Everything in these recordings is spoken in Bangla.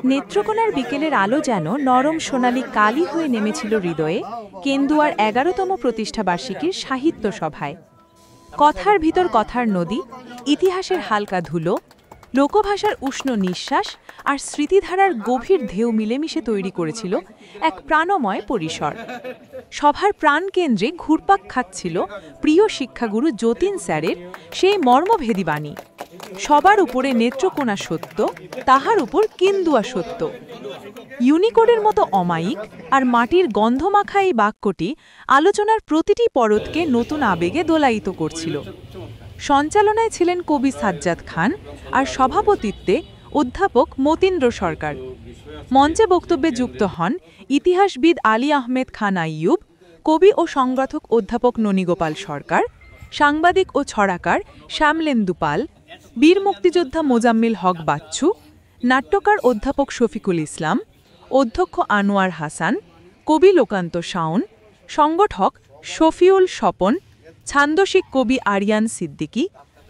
নেত্রকোনার বিকেলের আলো যেন নরম সোনালি কালি হয়ে নেমেছিল হৃদয়ে কেন্দুয়ার ১১তম প্রতিষ্ঠাবার্ষিকীর সাহিত্য সভায়। কথার ভিতর কথার নদী, ইতিহাসের হালকা ধুলো, লোকভাষার উষ্ণ নিঃশ্বাস আর স্মৃতিধারার গভীর ঢেউ মিলেমিশে তৈরি করেছিল এক প্রাণময় পরিসর। সভার প্রাণকেন্দ্রে ঘুরপাক খাচ্ছিল প্রিয় শিক্ষাগুরু যতীন স্যারের সেই মর্মভেদী বাণী, সবার উপরে নেত্রকোনা সত্য, তাহার উপর কেন্দুয়া সত্য। ইউনিকোডের মতো অমায়িক আর মাটির গন্ধমাখা এই বাক্যটি আলোচনার প্রতিটি পরতকে নতুন আবেগে দোলায়িত করছিল। সঞ্চালনায় ছিলেন কবি সাজ্জাদ খান আর সভাপতিত্বে অধ্যাপক মতীন্দ্র সরকার। মঞ্চে বক্তব্যে যুক্ত হন ইতিহাসবিদ আলী আহমেদ খান আইয়ুব, কবি ও সংগঠক অধ্যাপক ননীগোপাল সরকার, সাংবাদিক ও ছড়াকার শ্যামলেন্দু পাল, বীর মুক্তিযোদ্ধা মোজাম্মিল হক বাচ্চু, নাট্যকার অধ্যাপক শফিকুল ইসলাম, অধ্যক্ষ আনোয়ার হাসান, কবি লোকান্ত শাওন, সংগঠক শফিউল স্বপন, ছান্দসিক কবি আরিয়ান সিদ্দিকী,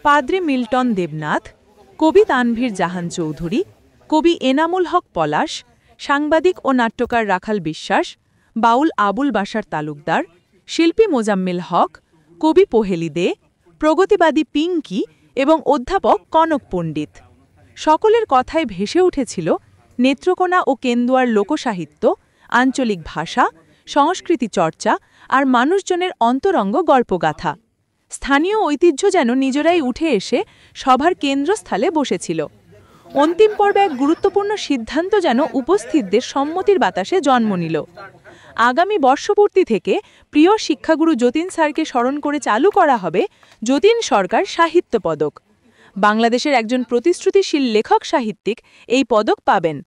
পাদ্রী মিল্টন দেবনাথ, কবি তানভীর জাহান চৌধুরী, কবি এনামুল হক পলাশ, সাংবাদিক ও নাট্যকার রাখাল বিশ্বাস, বাউল আবুল বাশার তালুকদার, শিল্পী মোজাম্মিল হক, কবি পোহেলি দে, প্রগতিবাদী পিঙ্কি এবং অধ্যাপক কনক পণ্ডিত। সকলের কথায় ভেসে উঠেছিল নেত্রকোনা ও কেন্দুয়ার লোকসাহিত্য, আঞ্চলিক ভাষা, সংস্কৃতি চর্চা আর মানুষজনের অন্তরঙ্গ গল্পগাথা। স্থানীয় ঐতিহ্য যেন নিজেরাই উঠে এসে সভার কেন্দ্রস্থলে বসেছিল। অন্তিম পর্বে এক গুরুত্বপূর্ণ সিদ্ধান্ত যেন উপস্থিতদের সম্মতির বাতাসে জন্ম নিল। আগামী বর্ষপূর্তি থেকে প্রিয় শিক্ষাগুরু যতীন স্যারকে স্মরণ করে চালু করা হবে যতীন সরকার সাহিত্য পদক। বাংলাদেশের একজন প্রতিশ্রুতিশীল লেখক সাহিত্যিক এই পদক পাবেন।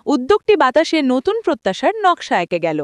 উদ্যোগটি বাতাসে নতুন প্রত্যাশার নকশা এঁকে গেল।